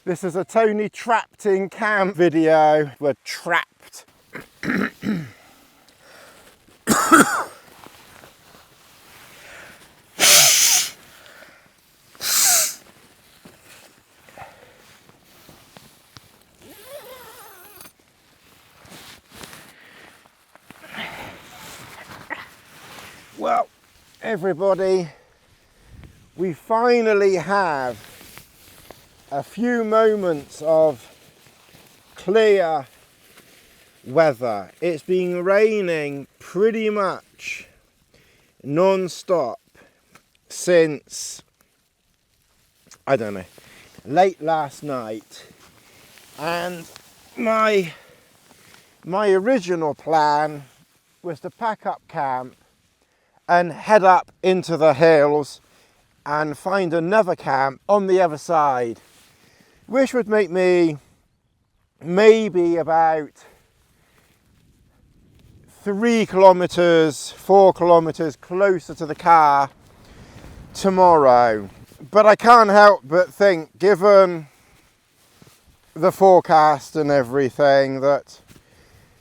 This is a Tony trapped in camp video. We're trapped. Well, everybody, we finally have a few moments of clear weather. It's been raining pretty much non-stop since, I don't know, late last night. And my original plan was to pack up camp and head up into the hills and find another camp on the other side, which would make me maybe about 3 kilometers, 4 kilometers closer to the car tomorrow. But I can't help but think, given the forecast and everything, that,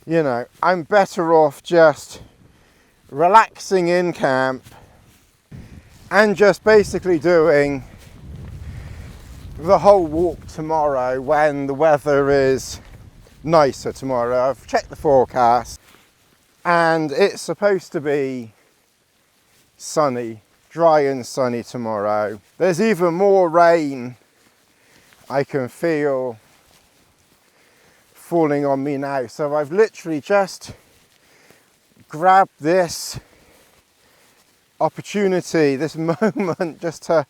you know, I'm better off just relaxing in camp and just basically doing the whole walk tomorrow when the weather is nicer tomorrow. I've checked the forecast and it's supposed to be sunny, dry and sunny tomorrow. There's even more rain I can feel falling on me now, so I've literally just grab this opportunity, this moment, just to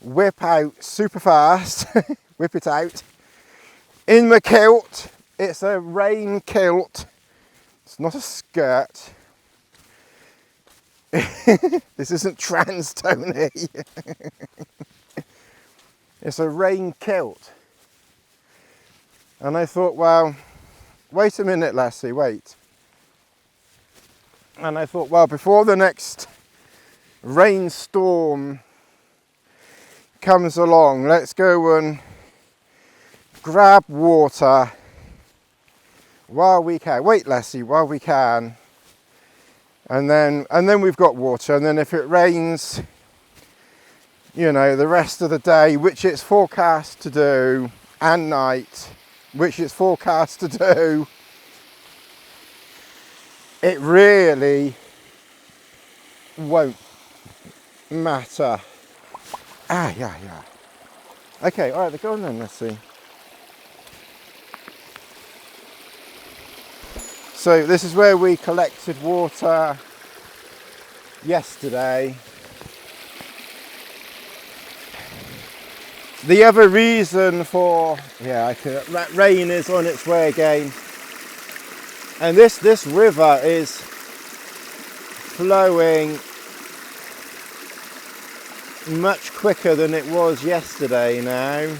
whip out super fast, whip it out in my kilt. It's a rain kilt, it's not a skirt. This isn't trans, Tony. It's a rain kilt. And I thought, well, wait a minute, Lassie, wait. And I thought, well, before the next rainstorm comes along, let's go and grab water while we can. Wait, Lassie, while we can. And then we've got water. And then if it rains, you know, the rest of the day, which it's forecast to do, and night, which it's forecast to do, it really won't matter. Yeah. Okay, all right, go on then, let's see. So this is where we collected water yesterday. The other reason for, that rain is on its way again. And this river is flowing much quicker than it was yesterday now.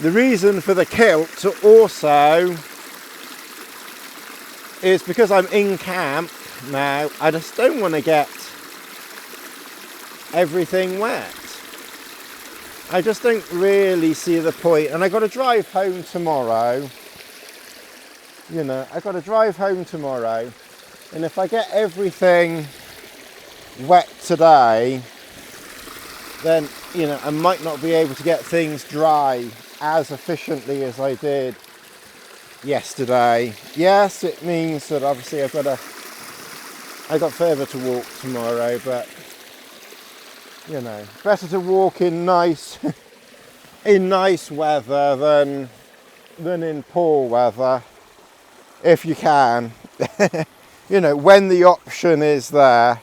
The reason for the kilt also is because I'm in camp now. I just don't want to get everything wet. I just don't really see the point, and I got to drive home tomorrow. You know, I got to drive home tomorrow, and if I get everything wet today, then, you know, I might not be able to get things dry as efficiently as I did yesterday. Yes, it means that obviously I've got further to walk tomorrow, but you know, better to walk in nice weather than in poor weather, if you can. You know, when the option is there.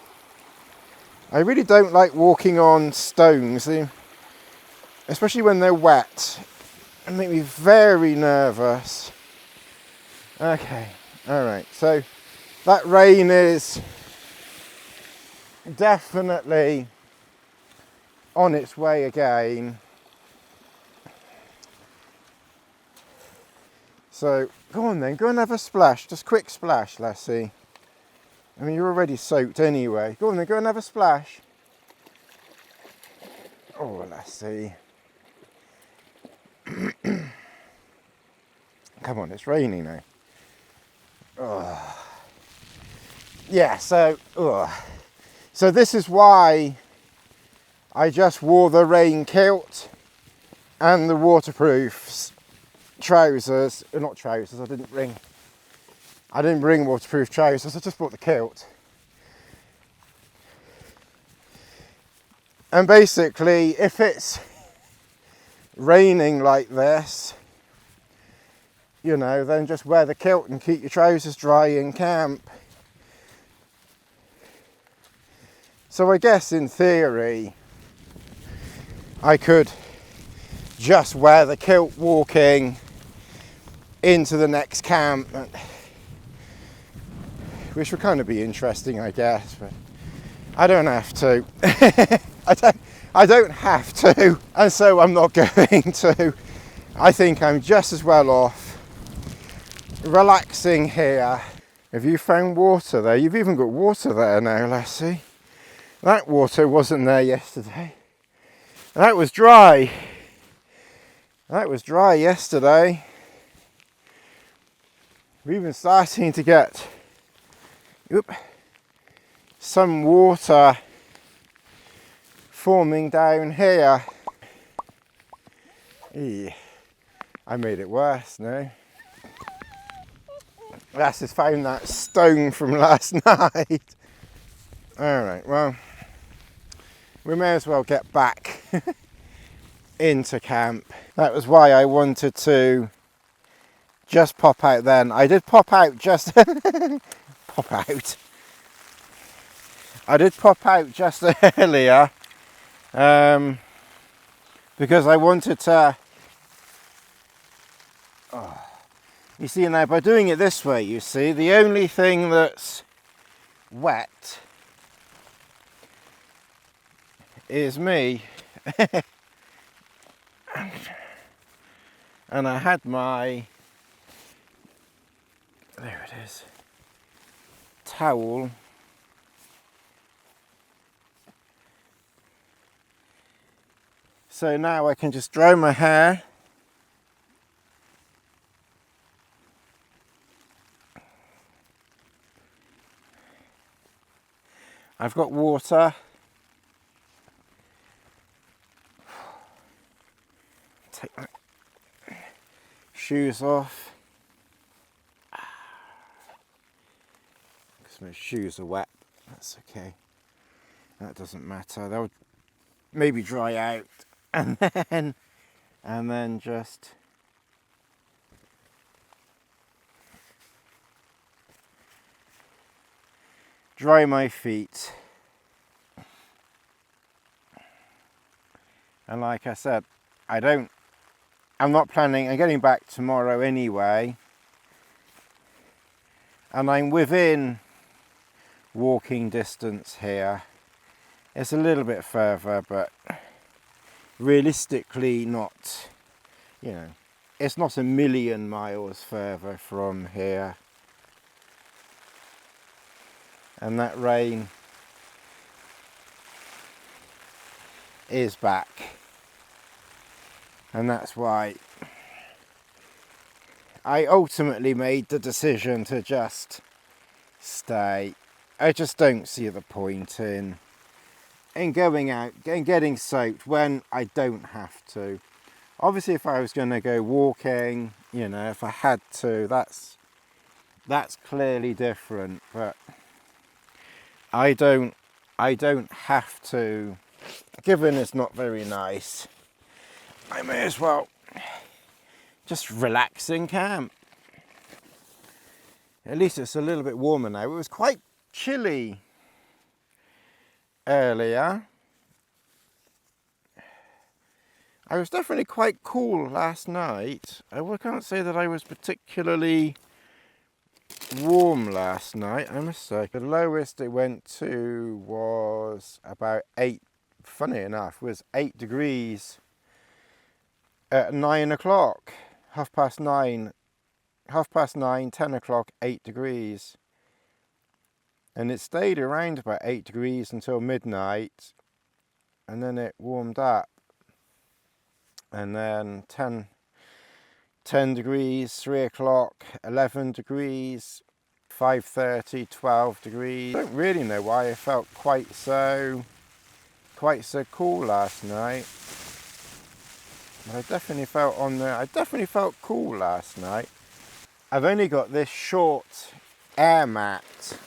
I really don't like walking on stones, especially when they're wet. It makes me very nervous. Okay, all right. So that rain is definitely on its way again. So go on then, go and have a splash, just quick splash, Lassie. I mean, you're already soaked anyway. Go on then, go and have a splash. Oh, let's see. Come on, it's raining now. Oh. Yeah, so this is why I just wore the rain kilt and the waterproof trousers. Not trousers, I didn't bring waterproof trousers, I just bought the kilt. And basically, if it's raining like this, you know, then just wear the kilt and keep your trousers dry in camp. So I guess in theory, I could just wear the kilt walking into the next camp, which would kind of be interesting, I guess, but I don't have to. I don't have to, and so I'm not going to. I think I'm just as well off relaxing here. Have you found water there? You've even got water there now, Lassie. That water wasn't there yesterday. That was dry. That was dry yesterday. We've been starting to get some water forming down here. I made it worse now. Lass found that stone from last night. Alright, well, we may as well get back into camp. That was why I wanted to just pop out then. I did pop out just pop out. I did pop out just earlier because I wanted to you see now, by doing it this way, you see, the only thing that's wet is me. And I had my, there it is, towel so now I can just dry my hair. I've got water. Take my shoes off. Because my shoes are wet. That's okay. That doesn't matter. They'll maybe dry out and then just dry my feet. And like I said, I'm not planning on getting back tomorrow anyway. And I'm within walking distance here. It's a little bit further, but realistically not, you know, it's not a million miles further from here. And that rain is back. And that's why I ultimately made the decision to just stay. I just don't see the point in going out and getting soaked when I don't have to. Obviously, if I was going to go walking, you know, if I had to, that's clearly different, but I don't have to. Given it's not very nice, I may as well just relax in camp. At least it's a little bit warmer now. It was quite chilly earlier. I was definitely quite cool last night. I can't say that I was particularly warm last night, I must say. The lowest it went to was about 8, funny enough, was 8 degrees at 9 o'clock, 9:30, 10 o'clock, 8 degrees. And it stayed around about 8 degrees until midnight, and then it warmed up. and then 10 degrees, 3 o'clock, 11 degrees, 5:30, 12 degrees. I don't really know why I felt quite so cool last night. But I definitely felt cool last night. I've only got this short air mat.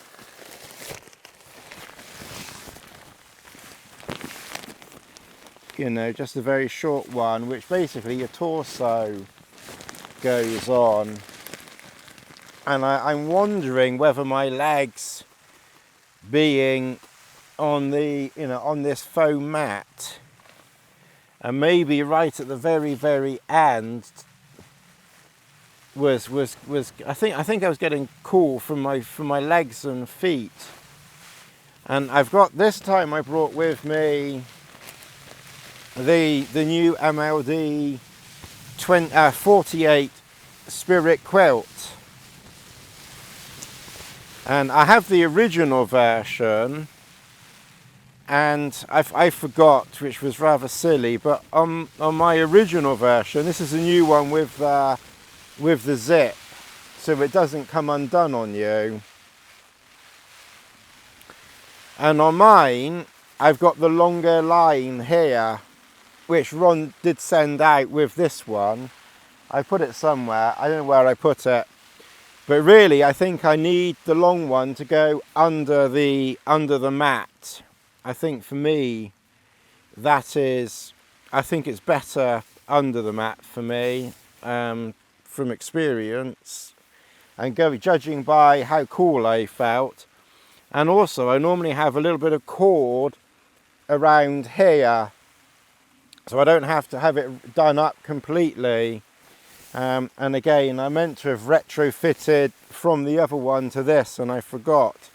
You know, just a very short one, which basically your torso goes on. And I'm wondering whether my legs being on the, on this foam mat, and maybe right at the very end was I think I was getting cool from my legs and feet. And I've got, this time I brought with me the new MLD 48 Spirit quilt, and I have the original version, and I forgot, which was rather silly, but on my original version, this is a new one with the zip, so it doesn't come undone on you. And on mine, I've got the longer line here, which Ron did send out with this one. I put it somewhere, I don't know where I put it, but really I think I need the long one to go under the mat. I think for me, I think it's better under the mat for me, from experience, and judging by how cool I felt. And also I normally have a little bit of cord around here, so I don't have to have it done up completely. And again, I meant to have retrofitted from the other one to this, and I forgot.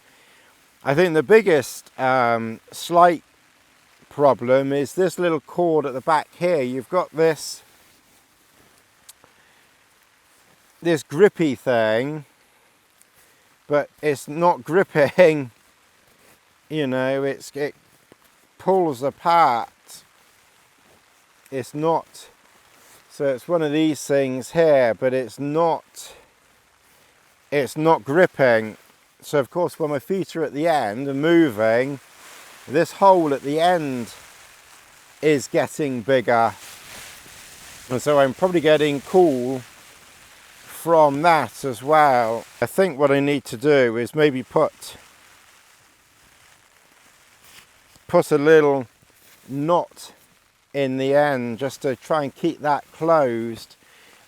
I think the biggest slight problem is this little cord at the back here. You've got this grippy thing, but it's not gripping, it pulls apart. It's not, so it's one of these things here, but it's not gripping. So of course, when my feet are at the end and moving, this hole at the end is getting bigger, and so I'm probably getting cool from that as well. I think what I need to do is maybe put a little knot in the end, just to try and keep that closed.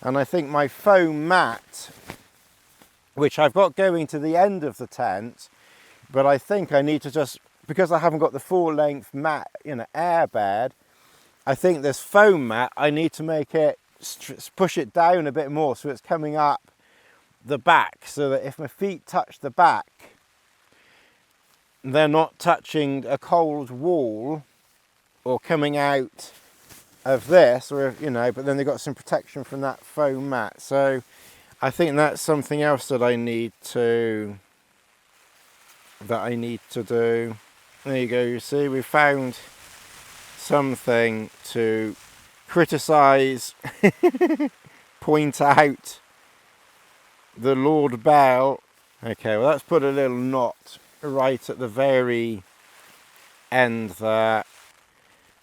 And I think my foam mat, which I've got going to the end of the tent, but I think I need to just, because I haven't got the full length mat, air bed, I think this foam mat, I need to make it, push it down a bit more so it's coming up the back, so that if my feet touch the back, they're not touching a cold wall or coming out of this, or but then they've got some protection from that foam mat. So I think that's something else that I need to do. There you go, you see, we found something to criticize, point out the Lord Bell. Okay, well, let's put a little knot right at the very end there,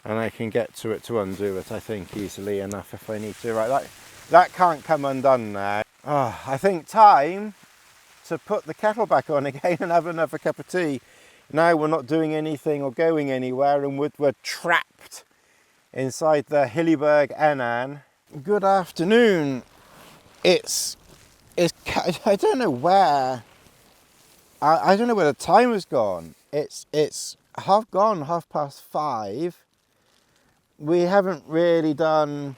and I can get to it to undo it, I think, easily enough if I need to. Right, that can't come undone now. Oh, I think time to put the kettle back on again and have another cup of tea. Now we're not doing anything or going anywhere, and we're trapped inside the Hilleberg Enan. Good afternoon. It's I don't know where. I don't know where the time has gone. It's 5:30. We haven't really done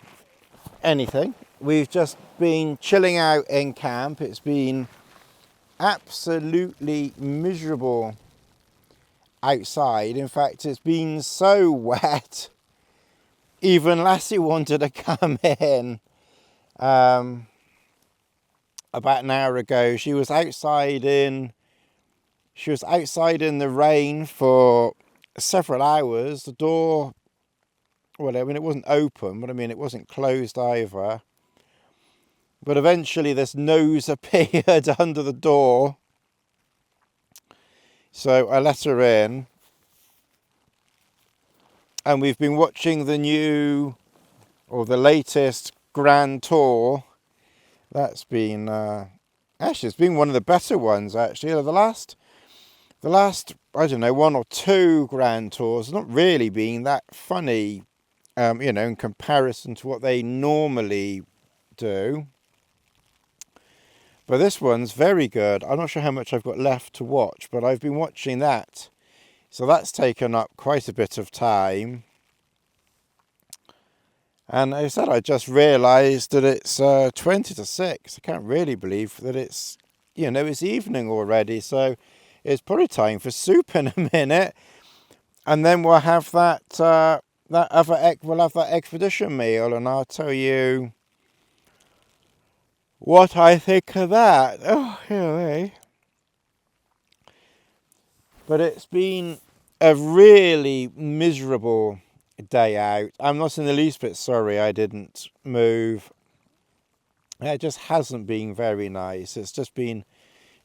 anything. We've just been chilling out in camp. It's been absolutely miserable outside. In fact, it's been so wet, even Lassie wanted to come in about an hour ago. She was outside in the rain for several hours. The door Well, I mean, it wasn't open, but I mean, it wasn't closed either. But eventually this nose appeared under the door. So I let her in. And we've been watching the new, or the latest Grand Tour. That's been, actually it's been one of the better ones actually. The last, I don't know, 1 or 2 Grand Tours not really being that funny, you know, in comparison to what they normally do. But this one's very good. I'm not sure how much I've got left to watch, but I've been watching that. So that's taken up quite a bit of time. And as I said, I just realised that it's 20 to 6. I can't really believe that it's, you know, it's evening already. So it's probably time for soup in a minute. And then we'll have that, we'll have that expedition meal, and I'll tell you what I think of that. Oh, anyway. But it's been a really miserable day out. I'm not in the least bit sorry I didn't move. It just hasn't been very nice. It's just been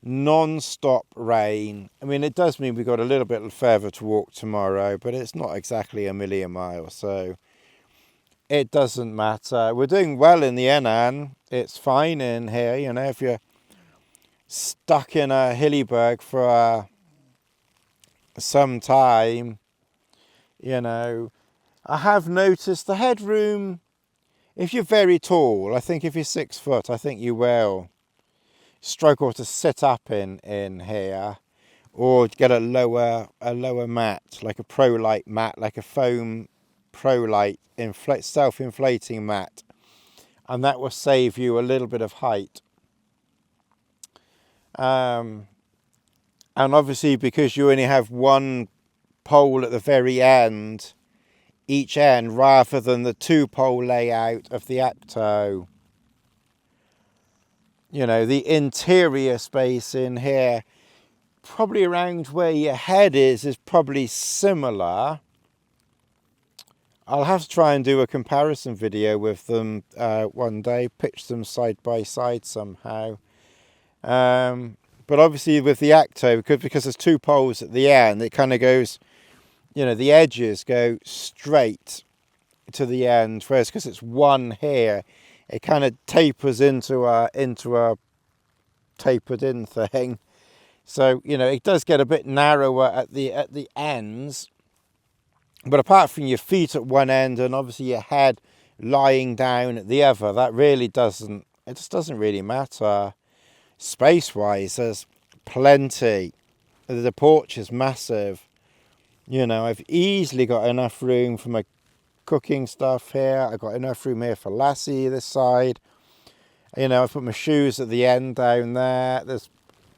non-stop rain. I mean, it does mean we've got a little bit further to walk tomorrow, but it's not exactly a million miles, so it doesn't matter. We're doing well in the Enan. It's fine in here, you know, if you're stuck in a Hilleberg for some time, you know. I have noticed the headroom, if you're very tall, I think if you're 6 foot, I think you will struggle to sit up in here, or get a lower mat, like a ProLite mat, like a foam ProLite self-inflating mat, and that will save you a little bit of height. And obviously because you only have one pole at the very end, each end, rather than the 2-pole layout of the Acto, you know, the interior space in here, probably around where your head is probably similar. I'll have to try and do a comparison video with them one day, pitch them side by side somehow. But obviously with the Acto, because there's 2 poles at the end, it kind of goes, you know, the edges go straight to the end, whereas because it's one here, it kind of tapers into a tapered in thing. So, you know, it does get a bit narrower at the ends. But apart from your feet at one end and obviously your head lying down at the other, that really doesn't, it just doesn't really matter. Space-wise, there's plenty. The porch is massive. You know, I've easily got enough room for my cooking stuff here. I've got enough room here for Lassie this side. You know, I've put my shoes at the end down there. There's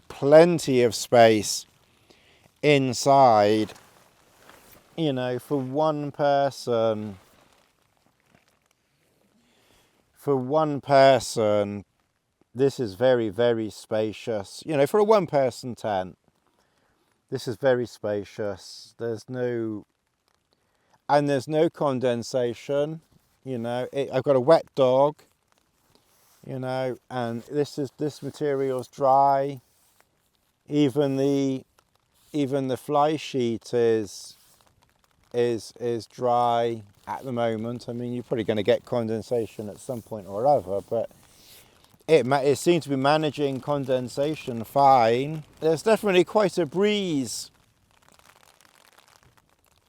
plenty of space inside, you know, for one person. For one person, this is very, very spacious. You know, for a one-person tent, this is very spacious. There's no condensation, you know. I've got a wet dog, you know, and this material's dry. Even the fly sheet is dry at the moment. I mean, you're probably going to get condensation at some point or other, but it seems to be managing condensation fine. There's definitely quite a breeze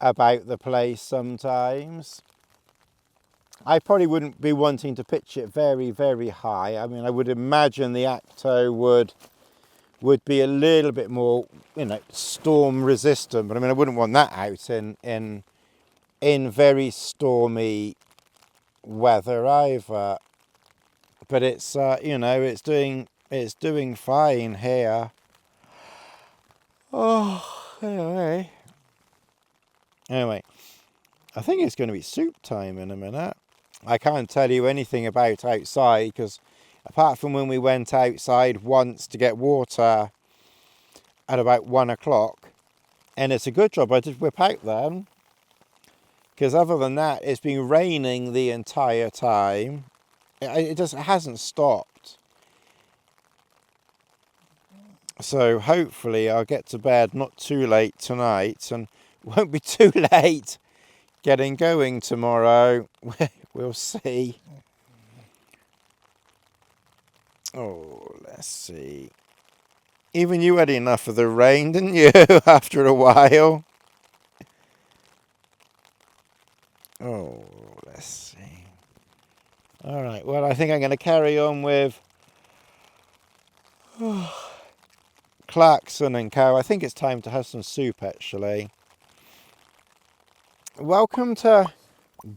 about the place sometimes. I probably wouldn't be wanting to pitch it very, very high. I mean, I would imagine the Acto would be a little bit more, you know, storm resistant. But I mean, I wouldn't want that out in very stormy weather either. But it's you know, it's doing fine here. Oh, anyway, I think it's going to be soup time in a minute. I can't tell you anything about outside because apart from when we went outside once to get water at about 1 o'clock, and it's a good job I did whip out then, because other than that, it's been raining the entire time. It just hasn't stopped. So hopefully I'll get to bed not too late tonight, and won't be too late getting going tomorrow. We'll see. Oh, let's see. Even you had enough of the rain, didn't you, after a while? Oh, let's see. All right, well, I think I'm going to carry on with Clarkson and Co. I think it's time to have some soup, actually. Welcome to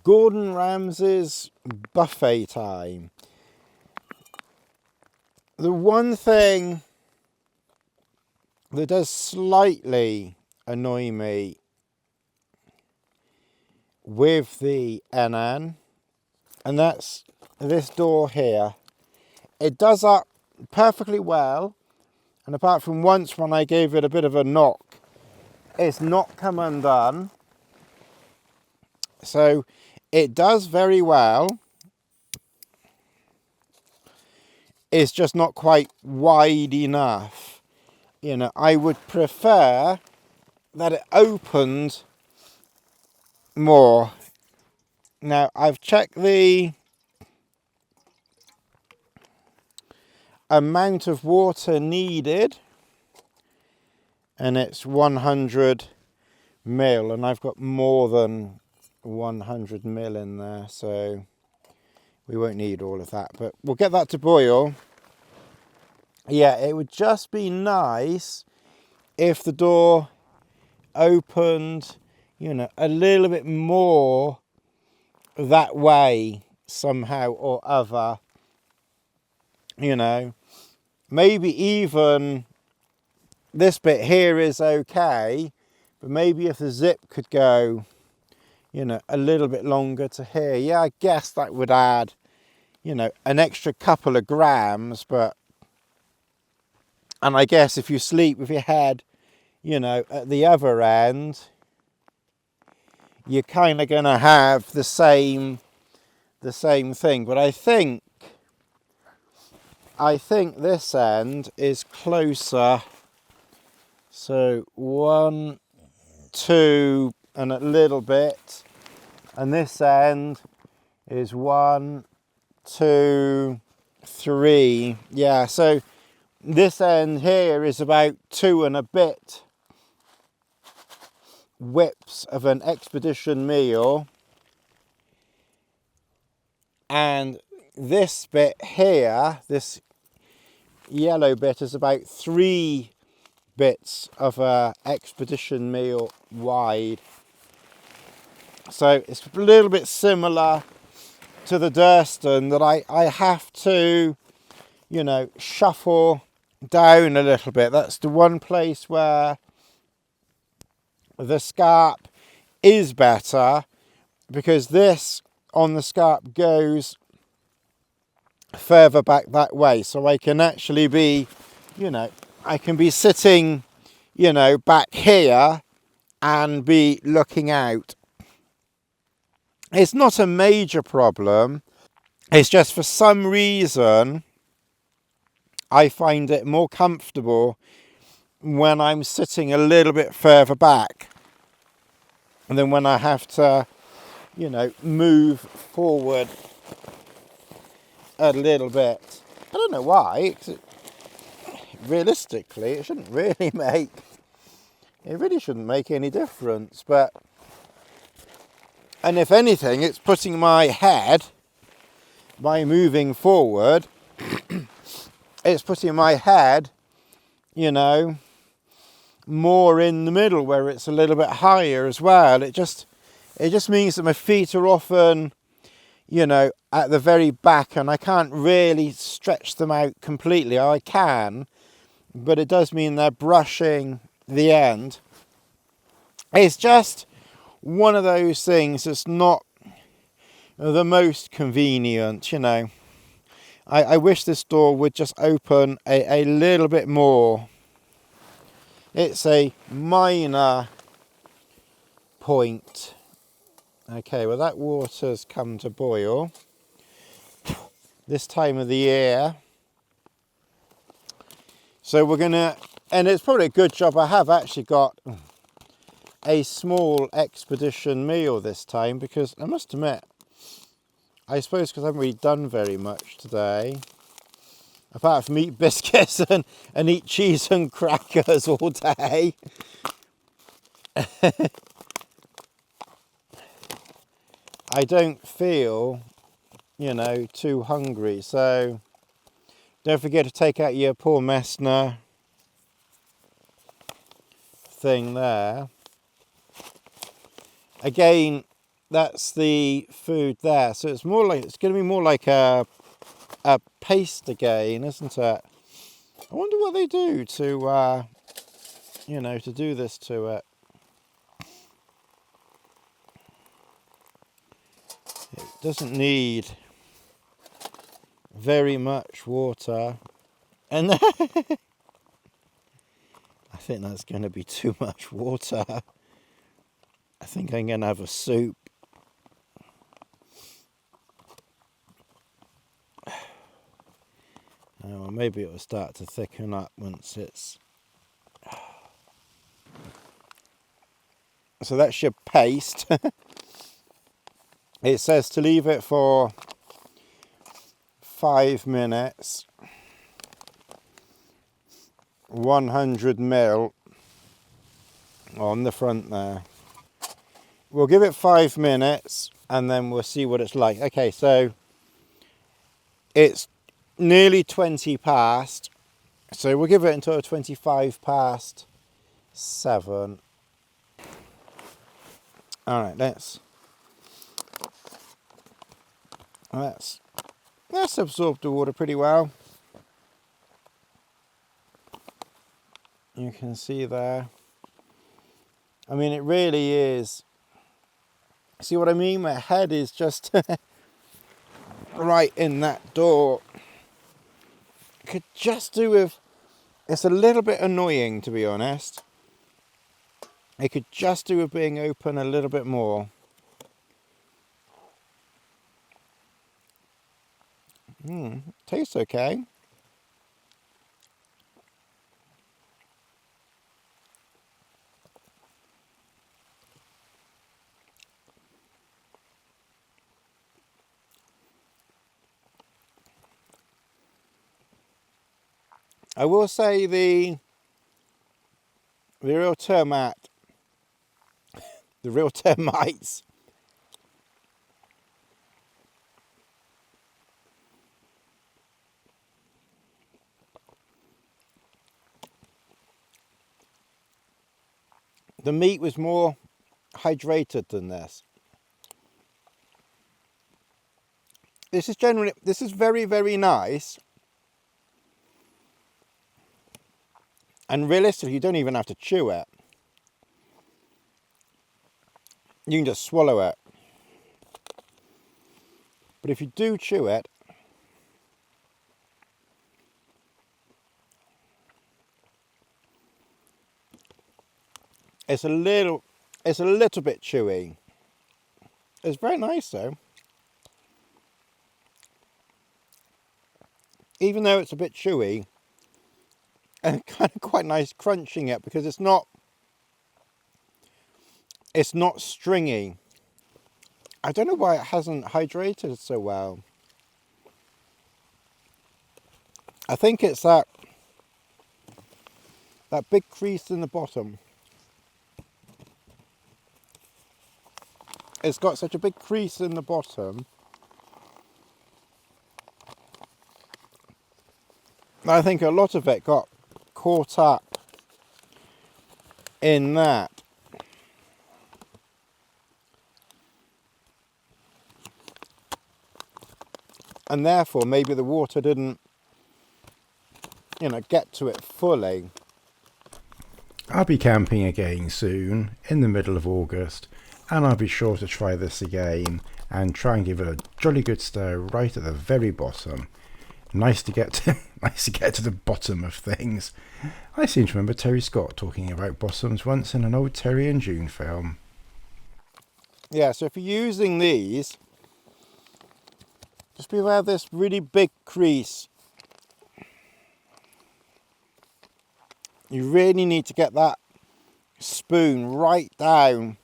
Gordon Ramsay's buffet time. The one thing that does slightly annoy me with the Enan, and that's this door here. It does up perfectly well, and apart from once when I gave it a bit of a knock, it's not come undone. So it does very well. It's just not quite wide enough. You know, I would prefer that it opened more. Now, I've checked the amount of water needed, and it's 100 mil, and I've got more than 100 mil in there, so we won't need all of that, but we'll get that to boil. Yeah, it would just be nice if the door opened, you know, a little bit more that way somehow or other. You know, maybe even this bit here is okay, but maybe if the zip could go, you know, a little bit longer to here. Yeah, I guess that would add, you know, an extra couple of grams, but, and I guess if you sleep with your head, you know, at the other end, you're kind of going to have the same thing. But I think this end is closer. So 1, 2, and a little bit, and this end is 1, 2, 3. Yeah, so this end here is about 2 and a bit whips of an expedition meal, and this bit here, this yellow bit, is about 3 bits of a expedition meal wide. So it's a little bit similar to the Durston, that I have to, you know, shuffle down a little bit. That's the one place where the scarp is better, because this on the scarp goes further back that way, so I can actually be, you know, I can be sitting, you know, back here and be looking out. It's not a major problem. It's just for some reason I find it more comfortable when I'm sitting a little bit further back, and then when I have to, you know, move forward a little bit. I don't know why. Realistically, it shouldn't really make, it really shouldn't make any difference, but, and if anything, it's putting my head, by moving forward, it's putting my head, you know, more in the middle where it's a little bit higher as well. It just means that my feet are often, you know, at the very back, and I can't really stretch them out completely. I can, but it does mean they're brushing the end. It's just one of those things that's not the most convenient, you know. I wish this door would just open a little bit more. It's a minor point. Okay, well that water's come to boil. This time of the year. So we're gonna, and it's probably a good job I have actually got a small expedition meal this time, because I must admit, I suppose because I haven't really done very much today, apart from eat biscuits and eat cheese and crackers all day. I don't feel, you know, too hungry. So don't forget to take out your poor Messner thing there. Again, that's the food there. So it's more like, it's going to be more like a paste again, isn't it? I wonder what they do to, you know, to do this to it. It doesn't need very much water. And I think that's going to be too much water. I think I'm going to have a soup. Oh, maybe it will start to thicken up once it's... So that's your paste. It says to leave it for 5 minutes. 100 ml on the front there. We'll give it 5 minutes and then we'll see what it's like. Okay, so it's nearly 20 past. So we'll give it until 25 past 7. All right, let's absorb the water pretty well. You can see there. I mean, it really is. See what I mean? My head is just right in that door. Could just do with, it's a little bit annoying, to be honest. It could just do with being open a little bit more. Tastes okay. I will say the real termites, the meat was more hydrated than this. This is very, very nice. And realistically, you don't even have to chew it. You can just swallow it. But if you do chew it, it's a little bit chewy. It's very nice though. Even though it's a bit chewy, and kind of quite nice crunching it, because it's not stringy. I don't know why it hasn't hydrated so well. I think it's that big crease in the bottom. It's got such a big crease in the bottom. I think a lot of it got caught up in that. And therefore maybe the water didn't, you know, get to it fully. I'll be camping again soon in the middle of August, and I'll be sure to try this again and try and give it a jolly good stir right at the very bottom. Nice to get to the bottom of things. I seem to remember Terry Scott talking about bottoms once in an old Terry and June film. Yeah, so if you're using these, just beware of this really big crease. You really need to get that spoon right down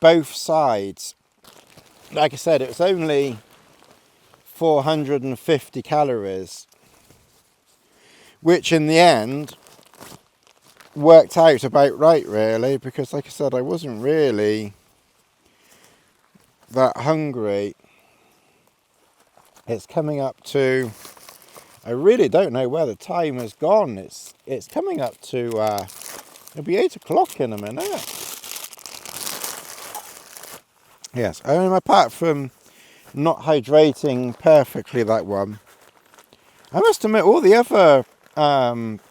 both sides. Like I said, it was only 450 calories, which in the end worked out about right, really, because like I said, I wasn't really that hungry. It's coming up to, I really don't know where the time has gone. It's coming up to, it'll be 8 o'clock in a minute. Yes, I mean, apart from not hydrating perfectly, that one, I must admit all the other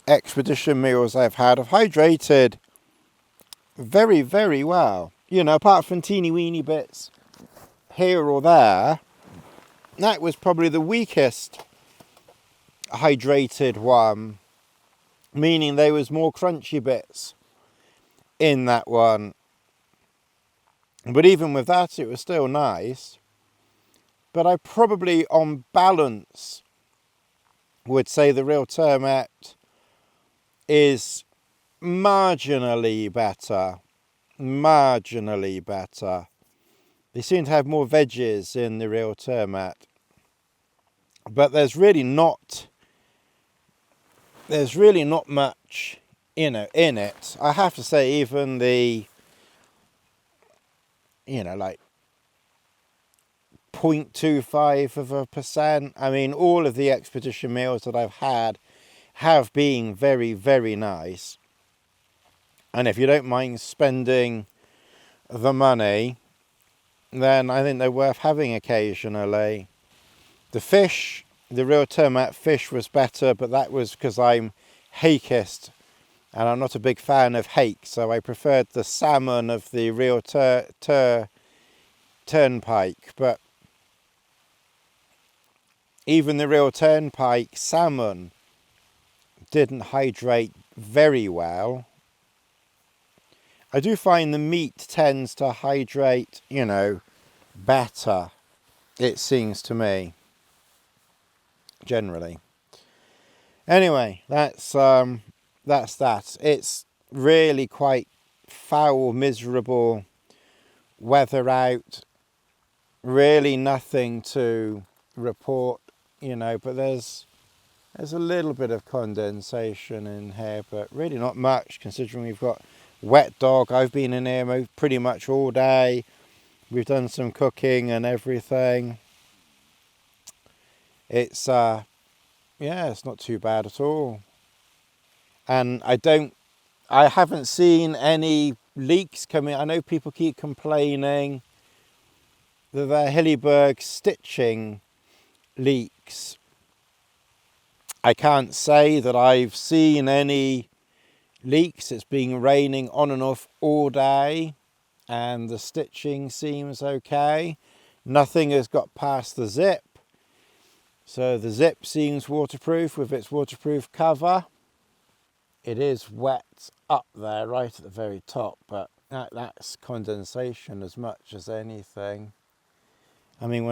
expedition meals I've had have hydrated very, very well. You know, apart from teeny weeny bits here or there, that was probably the weakest hydrated one, meaning there was more crunchy bits in that one. But even with that, it was still nice. But I probably, on balance, would say the Real Termet is marginally better. Marginally better. They seem to have more veggies in the Real Termet. But there's really not much, you know, in it. I have to say, even the, you know, like 0.25%. I mean, all of the expedition meals that I've had have been very, very nice. And if you don't mind spending the money, then I think they're worth having occasionally. The fish, the Real Termet fish was better, but that was because I'm hakeist and I'm not a big fan of hake, so I preferred the salmon of the Real Turnpike. But even the Real Turnpike salmon didn't hydrate very well. I do find the meat tends to hydrate, you know, better, it seems to me, generally. Anyway, that's that. It's really quite foul, miserable weather out. Really nothing to report, you know, but there's a little bit of condensation in here, but really not much considering we've got wet dog. I've been in here pretty much all day. We've done some cooking and everything. It's yeah, it's not too bad at all. And I haven't seen any leaks coming. I know people keep complaining that they're Hilleberg stitching leaks. I can't say that I've seen any leaks. It's been raining on and off all day and the stitching seems okay. Nothing has got past the zip. So the zip seems waterproof with its waterproof cover. It is wet up there right at the very top, but that's condensation as much as anything. I mean,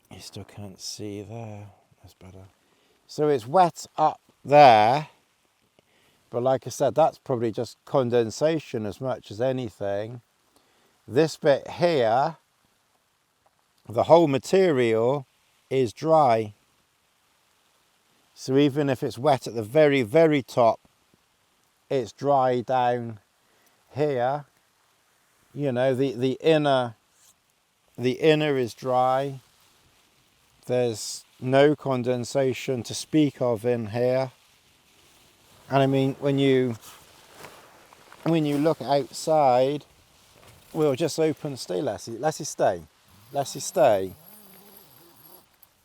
you still can't see there. That's better. So it's wet up there, but like I said, that's probably just condensation as much as anything. This bit here, the whole material is dry. So even if it's wet at the very, very top, it's dry down here. You know, the inner is dry. There's no condensation to speak of in here. And I mean, when you look outside, we'll just open, stay Lassie, stay.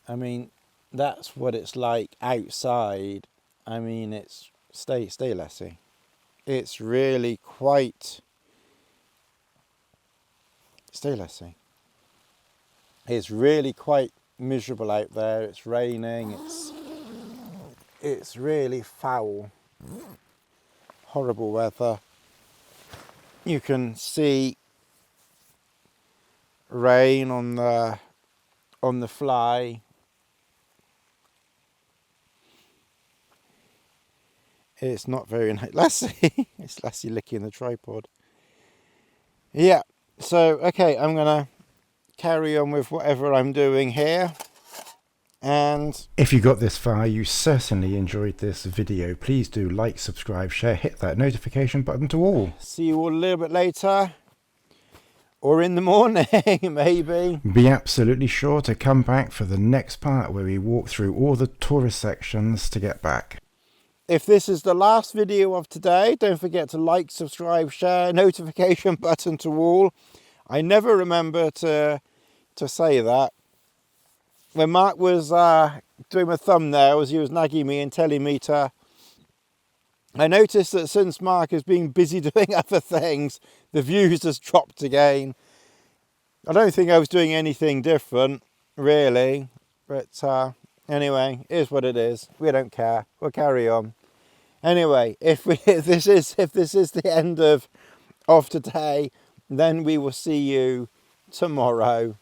I mean, that's what it's like outside. I mean, it's, stay Lassie. It's really quite, stay Lassie. It's really quite miserable out there. It's raining. It's really foul. Horrible weather. You can see rain on the fly. It's not very nice. Lassie, it's Lassie licking the tripod. Yeah, so okay, I'm gonna carry on with whatever I'm doing here. And if you got this far, you certainly enjoyed this video. Please do like, subscribe, share, hit that notification button to all. See you all a little bit later, or in the morning, maybe. Be absolutely sure to come back for the next part where we walk through all the tourist sections to get back. If this is the last video of today, don't forget to like, subscribe, share, notification button to all. I never remember to say that. When Mark was doing my thumbnails, he was nagging me and telling me to... I noticed that since Mark has been busy doing other things, the views has dropped again. I don't think I was doing anything different, really. But anyway, it is what it is. We don't care. We'll carry on. Anyway, if this is the end of today, then we will see you tomorrow.